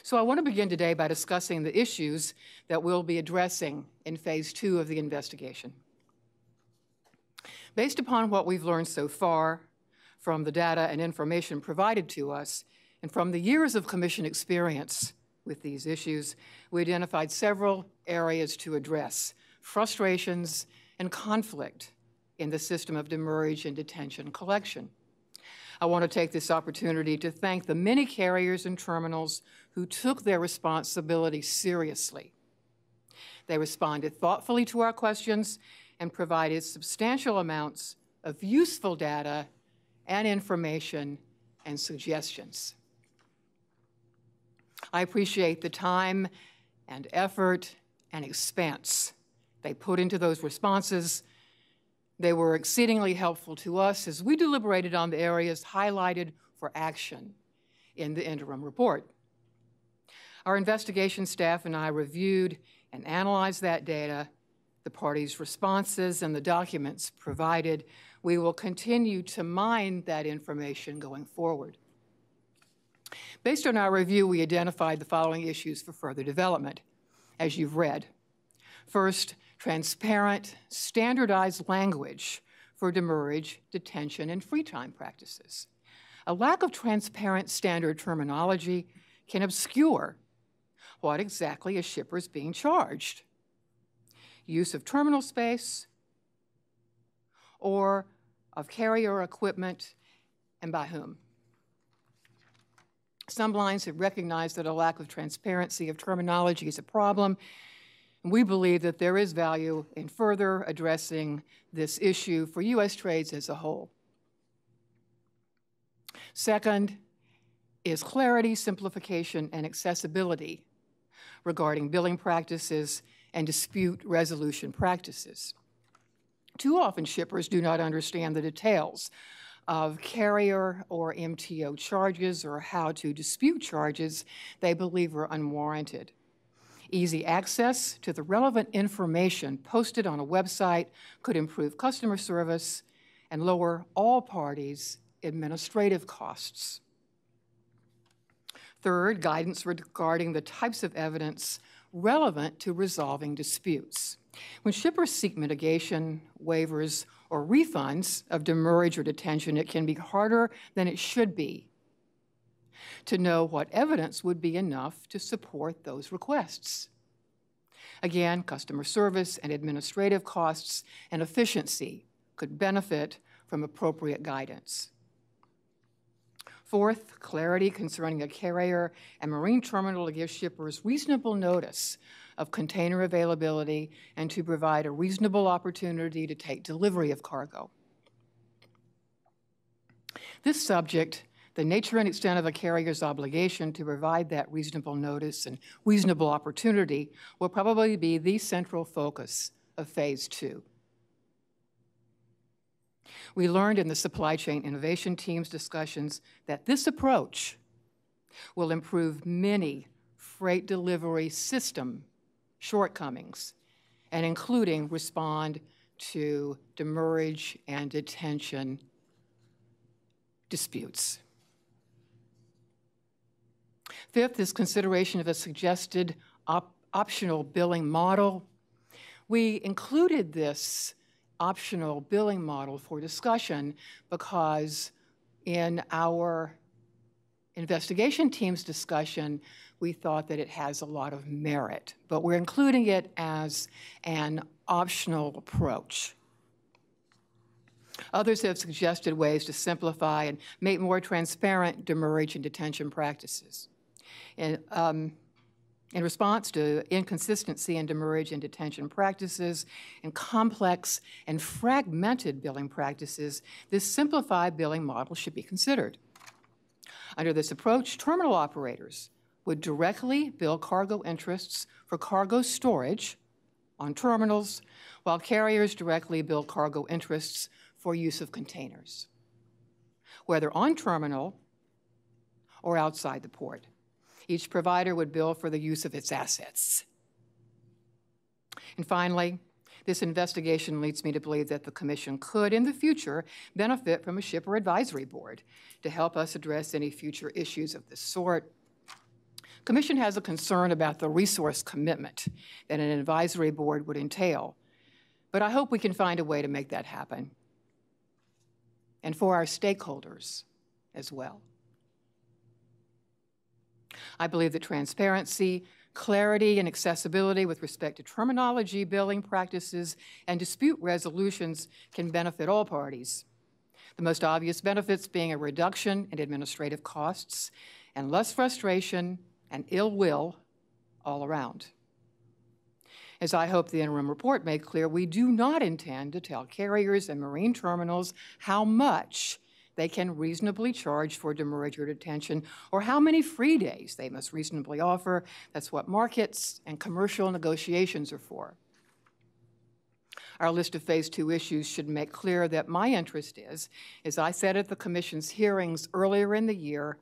So I want to begin today by discussing the issues that we'll be addressing in phase 2 of the investigation. Based upon what we've learned so far from the data and information provided to us, and from the years of Commission experience with these issues, we identified several areas to address: frustrations and conflict in the system of demurrage and detention collection. I want to take this opportunity to thank the many carriers and terminals who took their responsibility seriously. They responded thoughtfully to our questions and provided substantial amounts of useful data and information and suggestions. I appreciate the time and effort and expense they put into those responses. They were exceedingly helpful to us as we deliberated on the areas highlighted for action in the interim report. Our investigation staff and I reviewed and analyzed that data, the parties' responses, and the documents provided. We will continue to mine that information going forward. Based on our review, we identified the following issues for further development, as you've read. First, transparent, standardized language for demurrage, detention, and free time practices. A lack of transparent standard terminology can obscure what exactly a shipper is being charged. Use of terminal space or of carrier equipment, and by whom. Some lines have recognized that a lack of transparency of terminology is a problem, and we believe that there is value in further addressing this issue for U.S. trades as a whole. Second is clarity, simplification, and accessibility regarding billing practices and dispute resolution practices. Too often, shippers do not understand the details of carrier or MTO charges or how to dispute charges they believe are unwarranted. Easy access to the relevant information posted on a website could improve customer service and lower all parties' administrative costs. Third, guidance regarding the types of evidence relevant to resolving disputes. When shippers seek mitigation, waivers, or refunds of demurrage or detention, it can be harder than it should be to know what evidence would be enough to support those requests. Again, customer service and administrative costs and efficiency could benefit from appropriate guidance. Fourth, clarity concerning a carrier and marine terminal to give shippers reasonable notice of container availability and to provide a reasonable opportunity to take delivery of cargo. This subject, the nature and extent of a carrier's obligation to provide that reasonable notice and reasonable opportunity, will probably be the central focus of phase 2. We learned in the supply chain innovation team's discussions that this approach will improve many freight delivery system shortcomings, and including respond to demurrage and detention disputes. Fifth is consideration of a suggested optional billing model. We included this optional billing model for discussion because in our investigation team's discussion, we thought that it has a lot of merit, but we're including it as an optional approach. Others have suggested ways to simplify and make more transparent demurrage and detention practices. In response to inconsistency in demurrage and detention practices and complex and fragmented billing practices, this simplified billing model should be considered. Under this approach, terminal operators would directly bill cargo interests for cargo storage on terminals, while carriers directly bill cargo interests for use of containers, whether on terminal or outside the port. Each provider would bill for the use of its assets. And finally, this investigation leads me to believe that the Commission could, in the future, benefit from a shipper advisory board to help us address any future issues of this sort. Commission has a concern about the resource commitment that an advisory board would entail, but I hope we can find a way to make that happen, and for our stakeholders as well. I believe that transparency, clarity, and accessibility with respect to terminology, billing practices, and dispute resolutions can benefit all parties. The most obvious benefits being a reduction in administrative costs and less frustration and ill will all around. As I hope the interim report made clear, we do not intend to tell carriers and marine terminals how much they can reasonably charge for demurrage or detention, or how many free days they must reasonably offer. That's what markets and commercial negotiations are for. Our list of Phase 2 issues should make clear that my interest is, as I said at the Commission's hearings earlier in the year,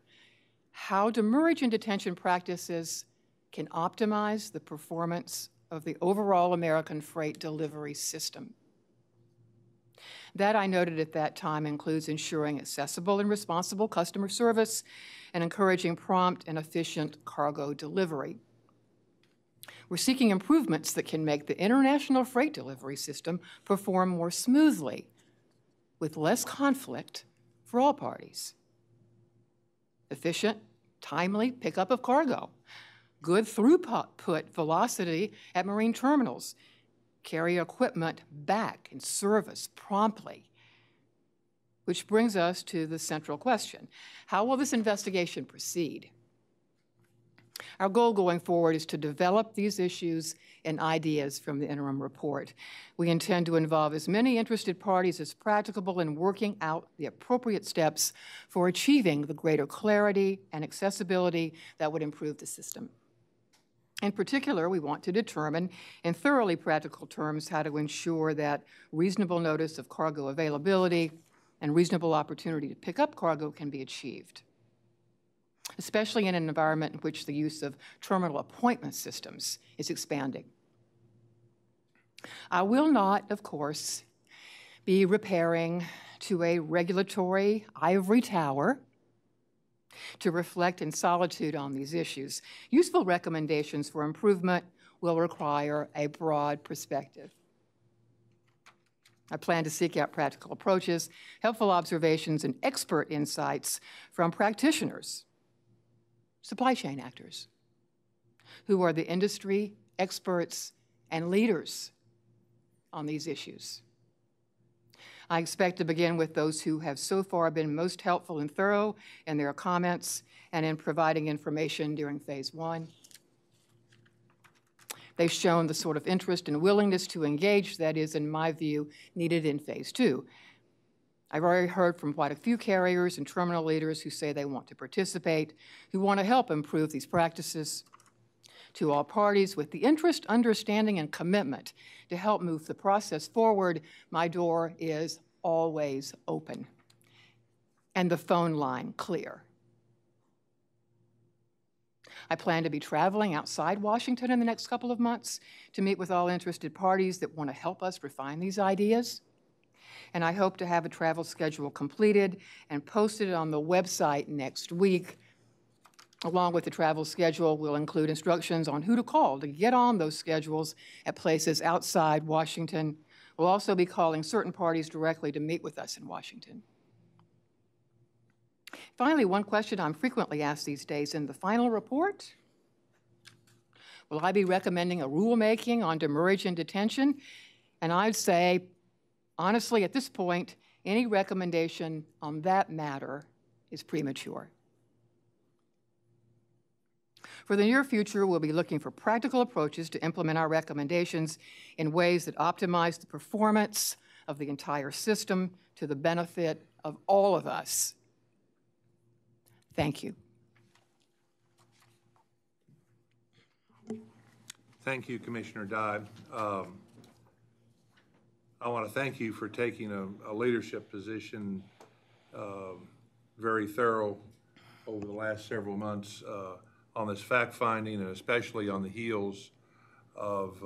how demurrage and detention practices can optimize the performance of the overall American freight delivery system. That, I noted at that time, includes ensuring accessible and responsible customer service and encouraging prompt and efficient cargo delivery. We're seeking improvements that can make the international freight delivery system perform more smoothly, with less conflict for all parties. Efficient, timely pickup of cargo, good throughput velocity at marine terminals, carry equipment back in service promptly. Which brings us to the central question: how will this investigation proceed? Our goal going forward is to develop these issues and ideas from the interim report. We intend to involve as many interested parties as practicable in working out the appropriate steps for achieving the greater clarity and accessibility that would improve the system. In particular, we want to determine in thoroughly practical terms how to ensure that reasonable notice of cargo availability and reasonable opportunity to pick up cargo can be achieved, especially in an environment in which the use of terminal appointment systems is expanding. I will not, of course, be repairing to a regulatory ivory tower to reflect in solitude on these issues. Useful recommendations for improvement will require a broad perspective. I plan to seek out practical approaches, helpful observations, and expert insights from practitioners, supply chain actors, who are the industry experts and leaders on these issues. I expect to begin with those who have so far been most helpful and thorough in their comments and in providing information during Phase 1. They've shown the sort of interest and willingness to engage that is, in my view, needed in Phase 2. I've already heard from quite a few carriers and terminal leaders who say they want to participate, who want to help improve these practices. To all parties with the interest, understanding, and commitment to help move the process forward, my door is always open and the phone line clear. I plan to be traveling outside Washington in the next couple of months to meet with all interested parties that want to help us refine these ideas. And I hope to have a travel schedule completed and posted on the website next week. Along with the travel schedule, we'll include instructions on who to call to get on those schedules at places outside Washington. We'll also be calling certain parties directly to meet with us in Washington. Finally, one question I'm frequently asked these days: in the final report, will I be recommending a rulemaking on demurrage and detention? And I'd say, honestly, at this point, any recommendation on that matter is premature. For the near future, we'll be looking for practical approaches to implement our recommendations in ways that optimize the performance of the entire system to the benefit of all of us. Thank you. Thank you, Commissioner Dodd. I want to thank you for taking a leadership position, very thorough over the last several months on this fact-finding, and especially on the heels of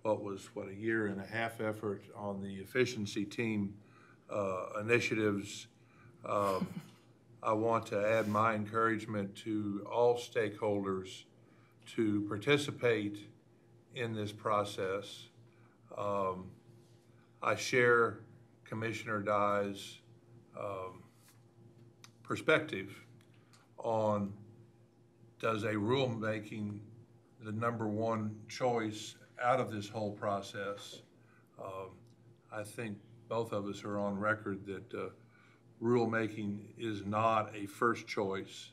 what was, a year-and-a-half effort on the efficiency team initiatives. I want to add my encouragement to all stakeholders to participate in this process. I share Commissioner Dye's perspective on, does a rulemaking the number one choice out of this whole process? I think both of us are on record that rulemaking is not a first choice,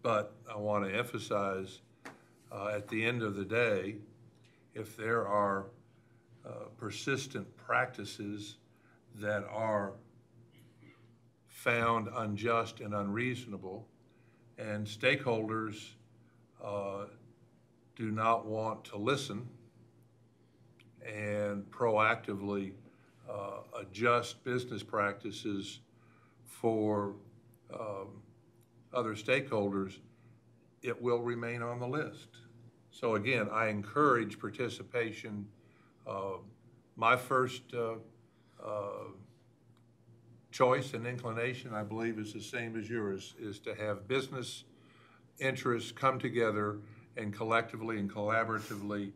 but I want to emphasize at the end of the day, if there are persistent practices that are found unjust and unreasonable, and stakeholders do not want to listen and proactively adjust business practices for other stakeholders, it will remain on the list. So again, I encourage participation. My first choice and inclination, I believe, is the same as yours, is to have business interests come together and collectively and collaboratively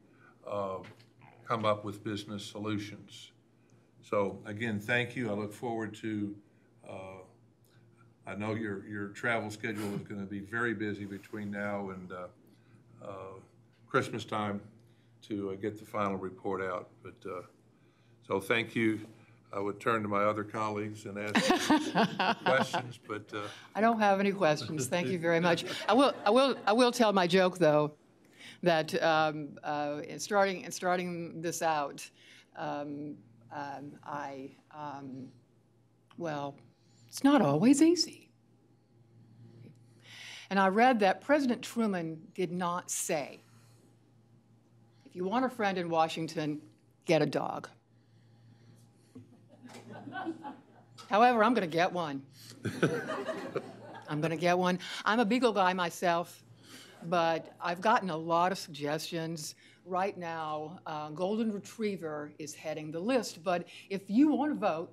come up with business solutions. So again, thank you. I look forward to, I know your travel schedule is going to be very busy between now and Christmas time to get the final report out. But so thank you. I would turn to my other colleagues and ask questions, but I don't have any questions. Thank you very much. I will tell my joke though, that in starting this out, well, it's not always easy. And I read that President Truman did not say, if you want a friend in Washington, get a dog. However, I'm going to get one. I'm going to get one. I'm a beagle guy myself, but I've gotten a lot of suggestions. Right now, Golden Retriever is heading the list, but if you want to vote,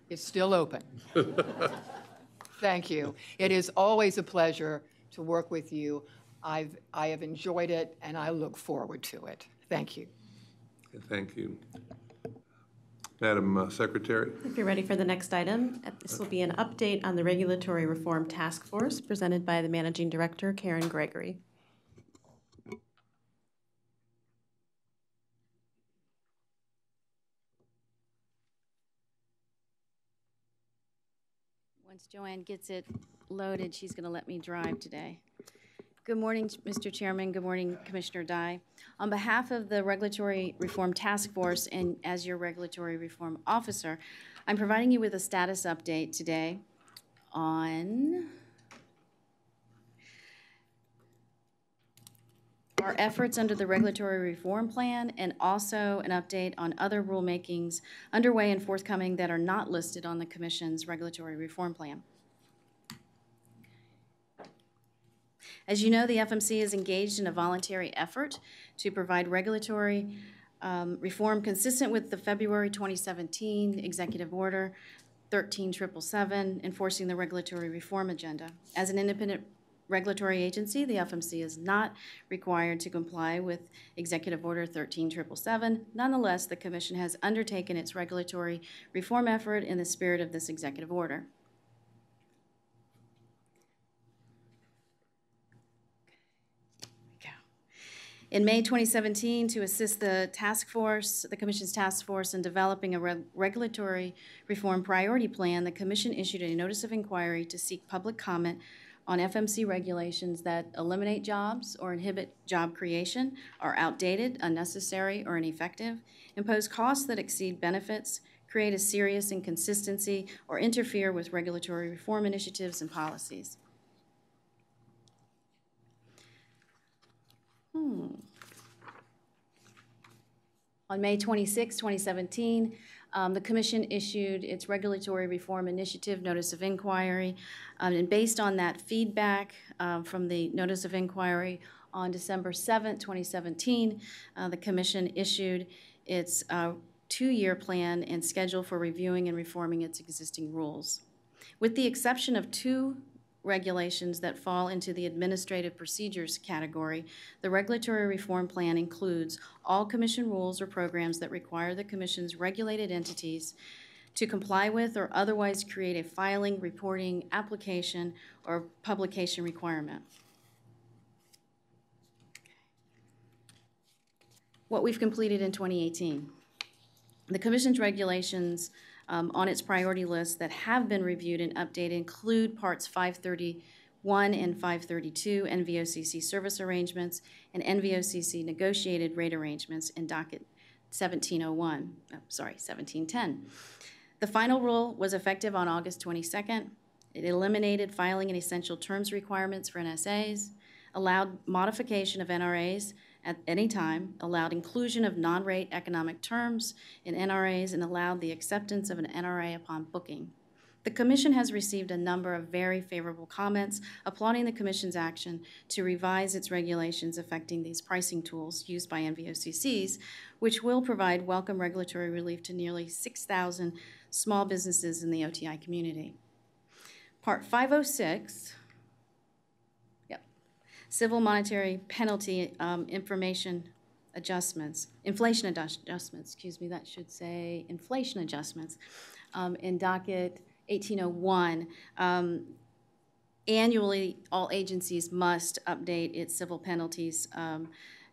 it's still open. Thank you. It is always a pleasure to work with you. I have enjoyed it, and I look forward to it. Thank you. Thank you. Madam Secretary. If you're ready for the next item, this will be an update on the Regulatory Reform Task Force presented by the Managing Director, Karen Gregory. Once Joanne gets it loaded, she's going to let me drive today. Good morning, Mr. Chairman. Good morning, Commissioner Dye. On behalf of the Regulatory Reform Task Force and as your Regulatory Reform Officer, I'm providing you with a status update today on our efforts under the Regulatory Reform Plan and also an update on other rulemakings underway and forthcoming that are not listed on the Commission's Regulatory Reform Plan. As you know, the FMC is engaged in a voluntary effort to provide regulatory reform consistent with the February 2017 Executive Order 13777, enforcing the regulatory reform agenda. As an independent regulatory agency, the FMC is not required to comply with Executive Order 13777. Nonetheless, the Commission has undertaken its regulatory reform effort in the spirit of this executive order. In May 2017, to assist the task force, the Commission's task force in developing a regulatory reform priority plan, the Commission issued a notice of inquiry to seek public comment on FMC regulations that eliminate jobs or inhibit job creation, are outdated, unnecessary, or ineffective, impose costs that exceed benefits, create a serious inconsistency, or interfere with regulatory reform initiatives and policies. On May 26, 2017, the Commission issued its Regulatory Reform Initiative Notice of Inquiry, and based on that feedback from the Notice of Inquiry on December 7, 2017, the Commission issued its two-year plan and schedule for reviewing and reforming its existing rules. With the exception of two regulations that fall into the administrative procedures category, the regulatory reform plan includes all Commission rules or programs that require the Commission's regulated entities to comply with or otherwise create a filing, reporting, application, or publication requirement. What we've completed in 2018. The Commission's regulations on its priority list that have been reviewed and updated include Parts 531 and 532 NVOCC service arrangements and NVOCC negotiated rate arrangements in docket 1710. The final rule was effective on August 22nd. It eliminated filing and essential terms requirements for NSAs, allowed modification of NRAs at any time, allowed inclusion of non-rate economic terms in NRAs, and allowed the acceptance of an NRA upon booking. The Commission has received a number of very favorable comments applauding the Commission's action to revise its regulations affecting these pricing tools used by NVOCCs, which will provide welcome regulatory relief to nearly 6,000 small businesses in the OTI community. Part 506, civil monetary penalty inflation adjustments, excuse me, that should say inflation adjustments, in docket 1801. Annually, all agencies must update its civil penalties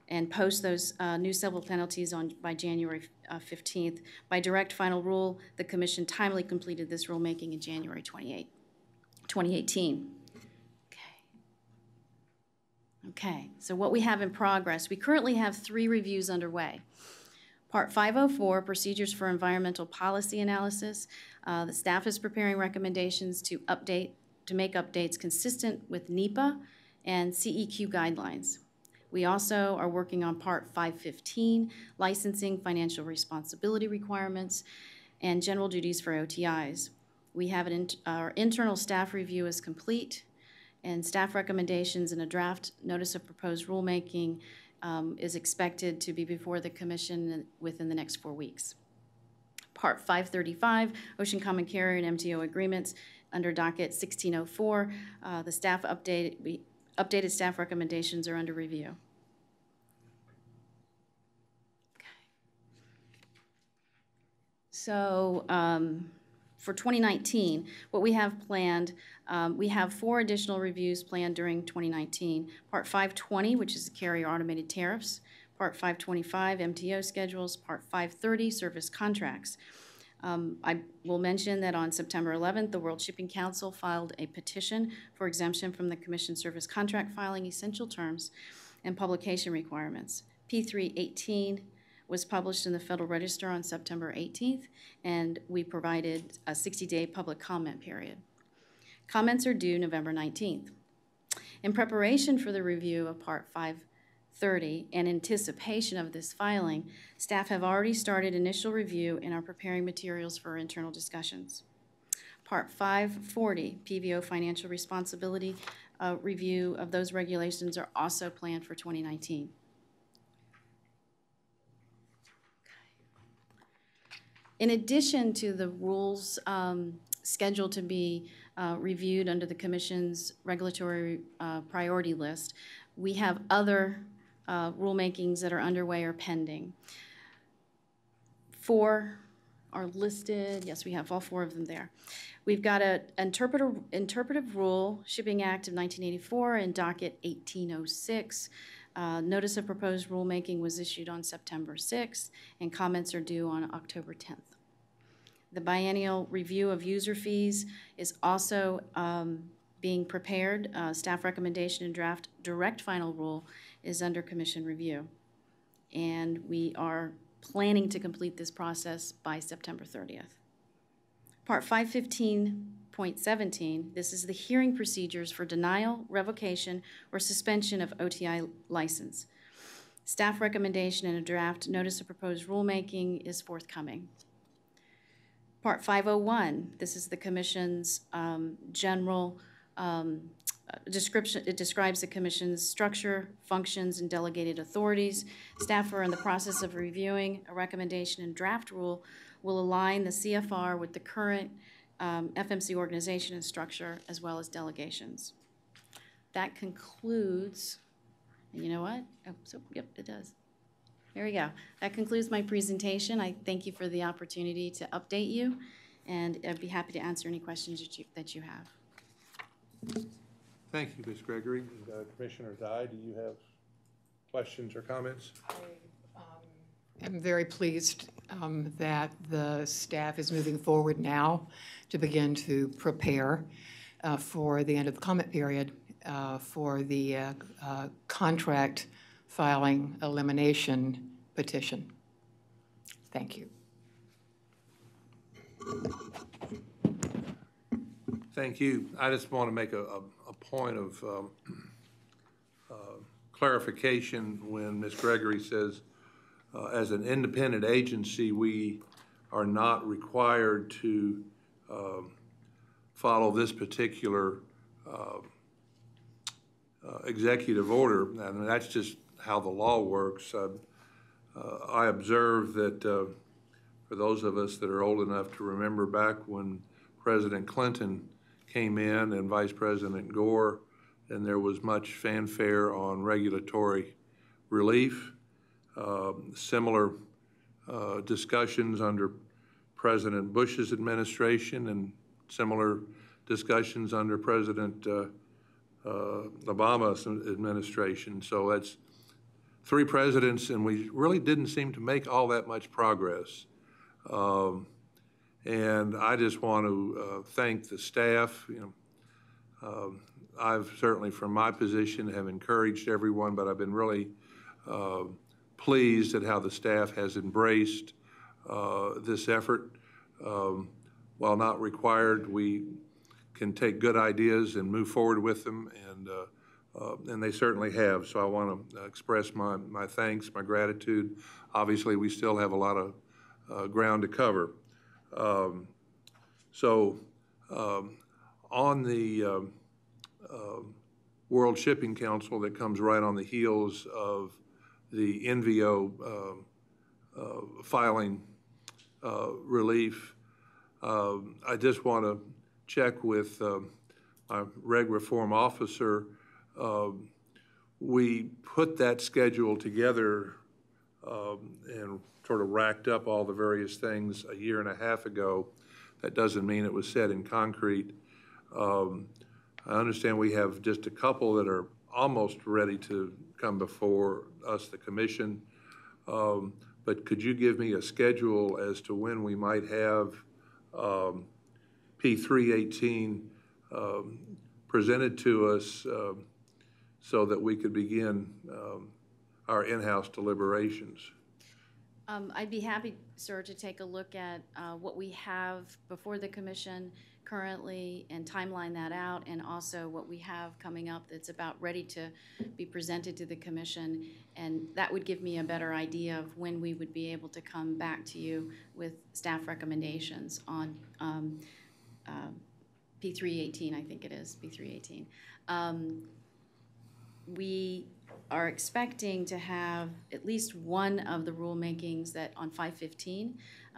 and post those new civil penalties by January 15th. By direct final rule, the Commission timely completed this rulemaking in January 2018. Okay, so what we have in progress, we currently have 3 reviews underway. Part 504, Procedures for Environmental Policy Analysis. The staff is preparing recommendations to make updates consistent with NEPA and CEQ guidelines. We also are working on Part 515, Licensing, Financial Responsibility Requirements, and General Duties for OTIs. We have our internal staff review is complete, and staff recommendations and a draft notice of proposed rulemaking is expected to be before the Commission within the next 4 weeks. Part 535, Ocean Common Carrier and MTO agreements under docket 1604. The staff updated staff recommendations are under review. Okay. So for 2019, what we have planned, we have 4 additional reviews planned during 2019. Part 520, which is the carrier automated tariffs. Part 525, MTO schedules. Part 530, service contracts. I will mention that on September 11th, the World Shipping Council filed a petition for exemption from the Commission service contract filing essential terms and publication requirements. P318 was published in the Federal Register on September 18th, and we provided a 60-day public comment period. Comments are due November 19th. In preparation for the review of Part 530 and anticipation of this filing, staff have already started initial review and are preparing materials for internal discussions. Part 540, PVO financial responsibility review of those regulations are also planned for 2019. In addition to the rules scheduled to be reviewed under the Commission's regulatory priority list, we have other rulemakings that are underway or pending. 4 are listed. Yes, we have all 4 of them there. We've got an interpretive rule, Shipping Act of 1984 and docket 1806. Notice of proposed rulemaking was issued on September 6th, and comments are due on October 10th. The biennial review of user fees is also being prepared. Staff recommendation and draft direct final rule is under Commission review. And we are planning to complete this process by September 30th. Part 515.17, this is the hearing procedures for denial, revocation, or suspension of OTI license. Staff recommendation and a draft notice of proposed rulemaking is forthcoming. Part 501, this is the Commission's general description. It describes the Commission's structure, functions, and delegated authorities. Staff are in the process of reviewing a recommendation and draft rule will align the CFR with the current FMC organization and structure, as well as delegations. That concludes, and you know what? Oh, so, yep, it does. There we go. That concludes my presentation. I thank you for the opportunity to update you, and I'd be happy to answer any questions that you have. Thank you, Ms. Gregory. Commissioner Dye, do you have questions or comments? I'm very pleased that the staff is moving forward now to begin to prepare for the end of the comment period for the contract filing elimination petition. Thank you. Thank you. I just want to make a point of clarification when Ms. Gregory says, as an independent agency, we are not required to follow this particular executive order. I mean, that's just how the law works. I observe that for those of us that are old enough to remember back when President Clinton came in and Vice President Gore, and there was much fanfare on regulatory relief. Similar discussions under President Bush's administration and similar discussions under President Obama's administration. So that's 3 presidents, and we really didn't seem to make all that much progress. And I just want to thank the staff. I've certainly, from my position, have encouraged everyone, but I've been really pleased at how the staff has embraced this effort. While not required, we can take good ideas and move forward with them, and they certainly have. So I want to express my thanks, my gratitude. Obviously, we still have a lot of ground to cover. On the World Shipping Council that comes right on the heels of the NVO filing relief, I just want to check with my reg reform officer. We put that schedule together and sort of racked up all the various things a year and a half ago. That doesn't mean it was set in concrete. I understand we have just a couple that are almost ready to come before us, the commission. But could you give me a schedule as to when we might have P318 presented to us so that we could begin our in-house deliberations? I'd be happy, sir, to take a look at what we have before the commission currently and timeline that out, and also what we have coming up that's about ready to be presented to the commission. And that would give me a better idea of when we would be able to come back to you with staff recommendations on P318, I think it is, P318. We are expecting to have at least one of the rulemakings that on 515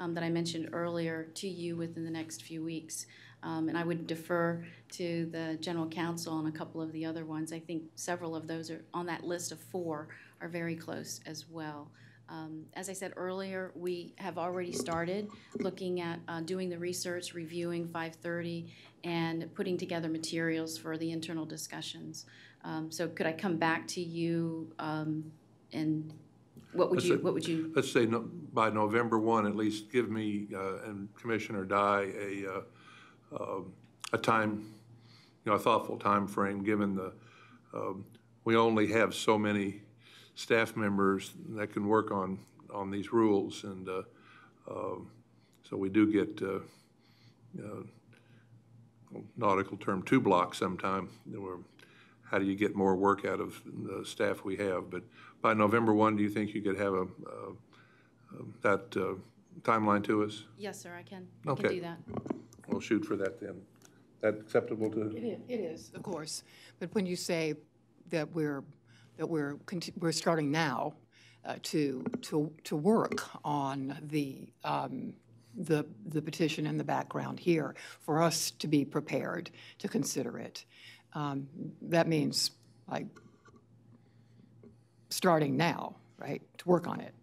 that I mentioned earlier to you within the next few weeks. And I would defer to the general counsel on a couple of the other ones. I think several of those are on that list of 4 are very close as well. As I said earlier, we have already started looking at doing the research, reviewing 530, and putting together materials for the internal discussions. So could I come back to you and what would you? Let's say by November 1, at least give me and Commissioner Dye a time, a thoughtful time frame, given the we only have so many staff members that can work on these rules, and so we do get nautical term 2 blocks sometime. How do you get more work out of the staff we have? But by November 1, do you think you could have that timeline to us? Yes, sir, I can. Okay. I can do that. We'll shoot for that then. That acceptable to? It is, of course. But when you say that we're starting now to work on the the petition in the background here for us to be prepared to consider it. That means like starting now, right, to work on it.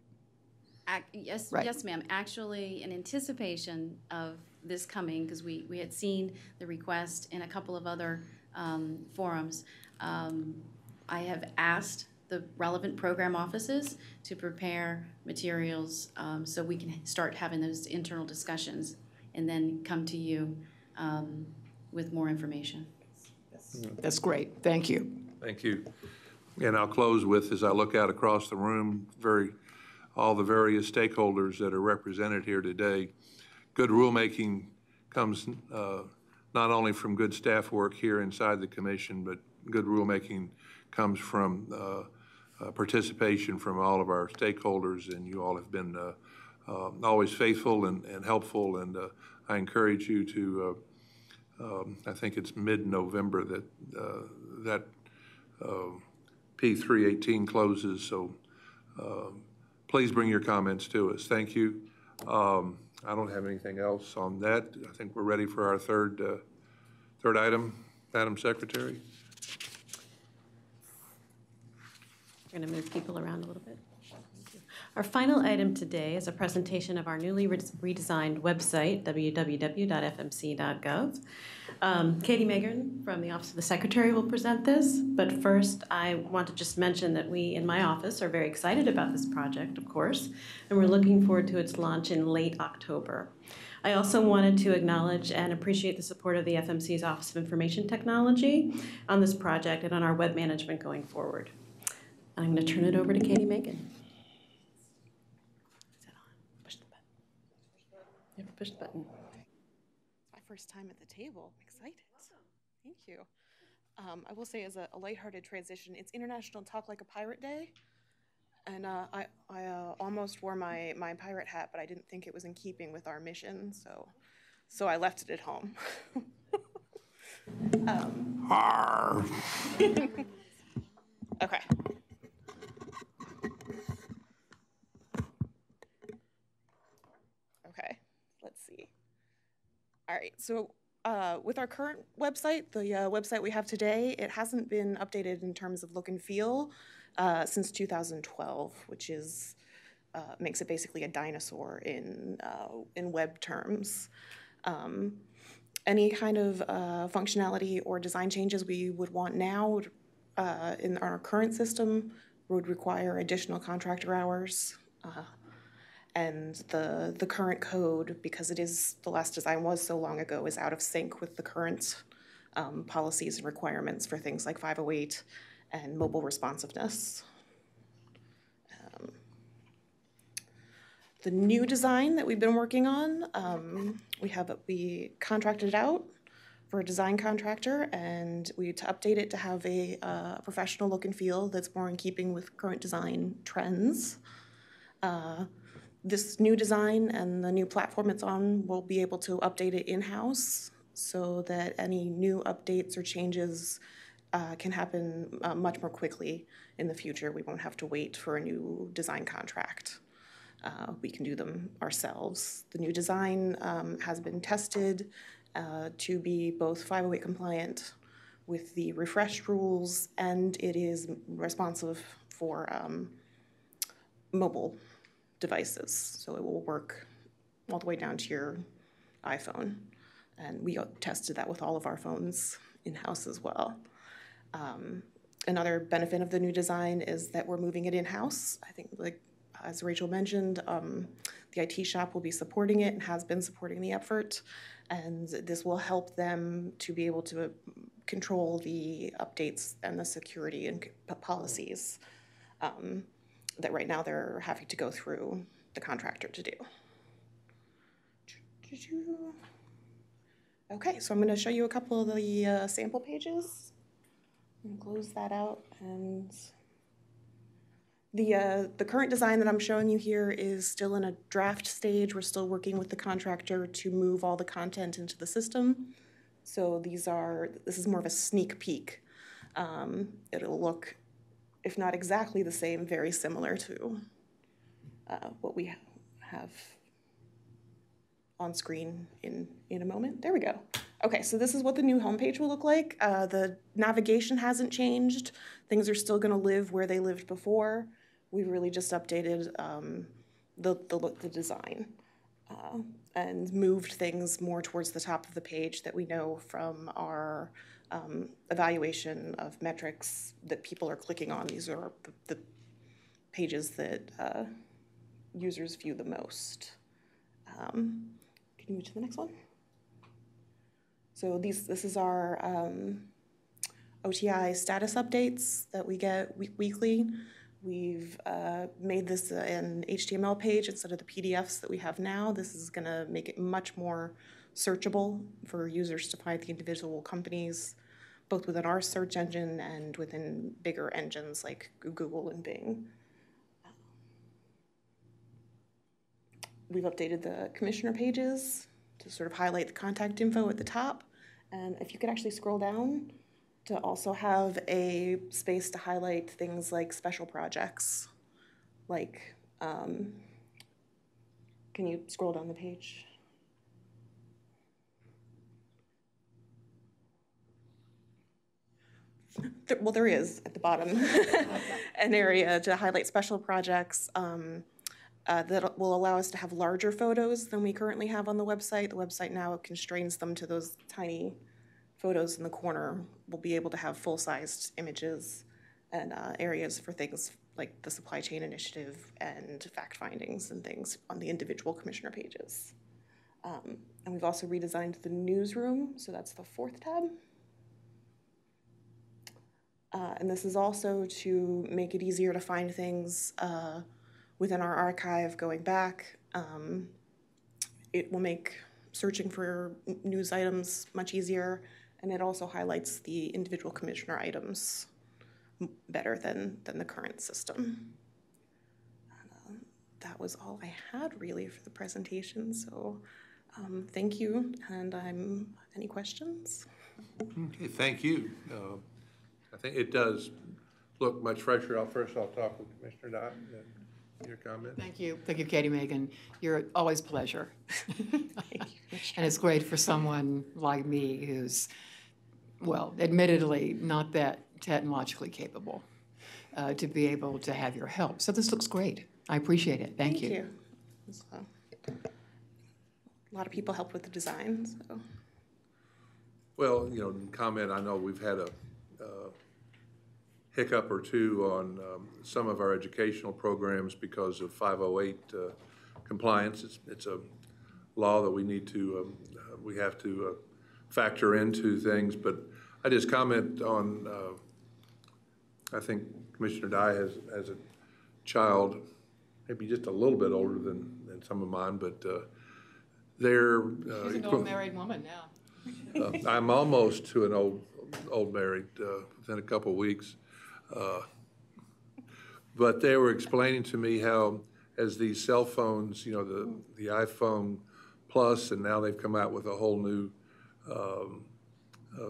Yes, Right. yes, ma'am. Actually, in anticipation of this coming, because we had seen the request in a couple of other forums, I have asked the relevant program offices to prepare materials so we can start having those internal discussions and then come to you with more information. That's great. Thank you. Thank you. And I'll close with, as I look out across the room, all the various stakeholders that are represented here today, good rulemaking comes not only from good staff work here inside the commission, but good rulemaking comes from participation from all of our stakeholders, and you all have been always faithful and helpful, and I encourage you to, I think it's mid-November that P318 closes, so please bring your comments to us. Thank you. I don't have anything else on that. I think we're ready for our third item. Madam Secretary. We're going to move people around a little bit. Our final item today is a presentation of our newly redesigned website, www.fmc.gov. Katie Megan from the Office of the Secretary will present this, but first I want to just mention that we in my office are very excited about this project, of course, and we're looking forward to its launch in late October. I also wanted to acknowledge and appreciate the support of the FMC's Office of Information Technology on this project and on our web management going forward. I'm going to turn it over to Katie Megan. Is that on? Push the button. You have to push the button. It's my first time at the table. I'm excited. Thank you. I will say, as a lighthearted transition, it's International Talk Like a Pirate Day, and I almost wore my pirate hat, but I didn't think it was in keeping with our mission, so I left it at home. Okay. Okay, let's see. All right, so with our current website, the website we have today, it hasn't been updated in terms of look and feel since 2012, which is makes it basically a dinosaur in web terms. Any kind of functionality or design changes we would want now in our current system would require additional contractor hours. And the current code, because the last design was so long ago, is out of sync with the current policies and requirements for things like 508 and mobile responsiveness. The new design that we've been working on, we contracted it out for a design contractor, and to update it to have a professional look and feel that's more in keeping with current design trends. This new design and the new platform it's on will be able to update it in-house so that any new updates or changes can happen much more quickly in the future. We won't have to wait for a new design contract. We can do them ourselves. The new design has been tested to be both 508 compliant with the refreshed rules, and it is responsive for mobile devices. So it will work all the way down to your iPhone. And we tested that with all of our phones in-house as well. Another benefit of the new design is that we're moving it in-house. I think, like as Rachel mentioned, the IT shop will be supporting it and has been supporting the effort. And this will help them to be able to control the updates and the security and policies that right now they're having to go through the contractor to do. Okay, so I'm going to show you a couple of the sample pages. And close that out. And the current design that I'm showing you here is still in a draft stage. We're still working with the contractor to move all the content into the system. So this is more of a sneak peek. It'll look, if not exactly the same, very similar to what we have on screen in a moment. There we go. Okay, so this is what the new homepage will look like. The navigation hasn't changed. Things are still going to live where they lived before. We've really just updated the design and moved things more towards the top of the page that we know from our evaluation of metrics that people are clicking on. These are the pages that users view the most. Can you move to the next one? So this is our OTI status updates that we get weekly. We've made this an HTML page instead of the PDFs that we have now. This is going to make it much more searchable for users to find the individual companies, both within our search engine and within bigger engines like Google and Bing. We've updated the commissioner pages to sort of highlight the contact info at the top. And if you could actually scroll down to also have a space to highlight things like special projects. Like, can you scroll down the page? Well, there is at the bottom an area to highlight special projects that will allow us to have larger photos than we currently have on the website. The website now constrains them to those tiny photos in the corner. We'll be able to have full-sized images and areas for things like the supply chain initiative and fact findings and things on the individual commissioner pages. And we've also redesigned the newsroom, so that's the fourth tab. And this is also to make it easier to find things within our archive going back. It will make searching for news items much easier, and it also highlights the individual commissioner items better than the current system. That was all I had really for the presentation, so thank you, and any questions? Okay, thank you. I think it does look much fresher. First I'll talk with Commissioner Dye. Your comment? Thank you, Katie Megan. You're always a pleasure. And it's great for someone like me who's, well, admittedly not that technologically capable to be able to have your help. So this looks great. I appreciate it. Thank you. A lot of people helped with the design. So. Well, you know, comment, I know we've had a hiccup or two on some of our educational programs because of 508 compliance. It's a law that we need to, we have to factor into things, but I just comment on, I think Commissioner Dye has a child, maybe just a little bit older than some of mine, but they're... She's an old married woman now. I'm almost to an old married within a couple of weeks. But they were explaining to me how, as these cell phones, you know, the iPhone Plus, and now they've come out with a whole new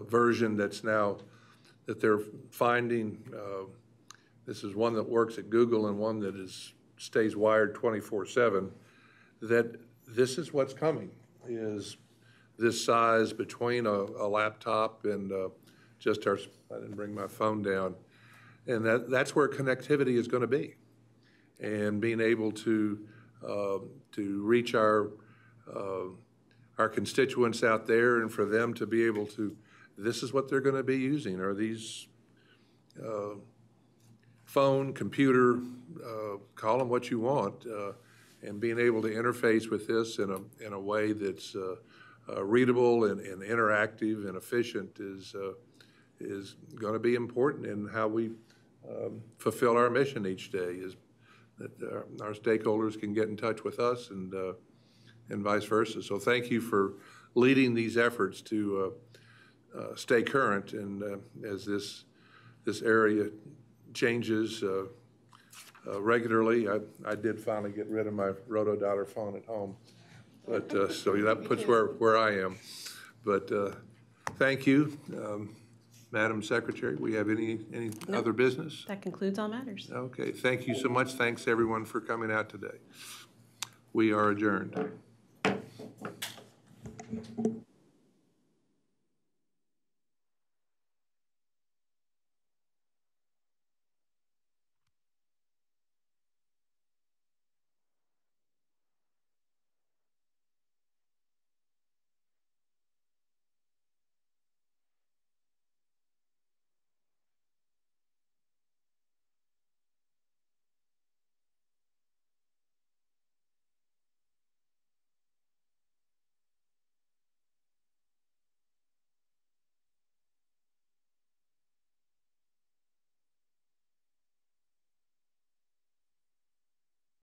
version that's now, that they're finding, this is one that works at Google and one that stays wired 24/7, that this is what's coming, is this size between a laptop and just our, I didn't bring my phone down, and that's where connectivity is going to be, and being able to reach our constituents out there, and for them to be able to, this is what they're going to be using, are these phone, computer, call them what you want, and being able to interface with this in a way that's readable and interactive and efficient is going to be important in how we fulfill our mission each day, is that our stakeholders can get in touch with us and vice versa. So thank you for leading these efforts to stay current, and as this area changes regularly. I did finally get rid of my rotodialer phone at home, but so that puts where I am. But thank you. Madam Secretary, we have any other business? That concludes all matters. Okay, thank you so much. Thanks everyone for coming out today. We are adjourned.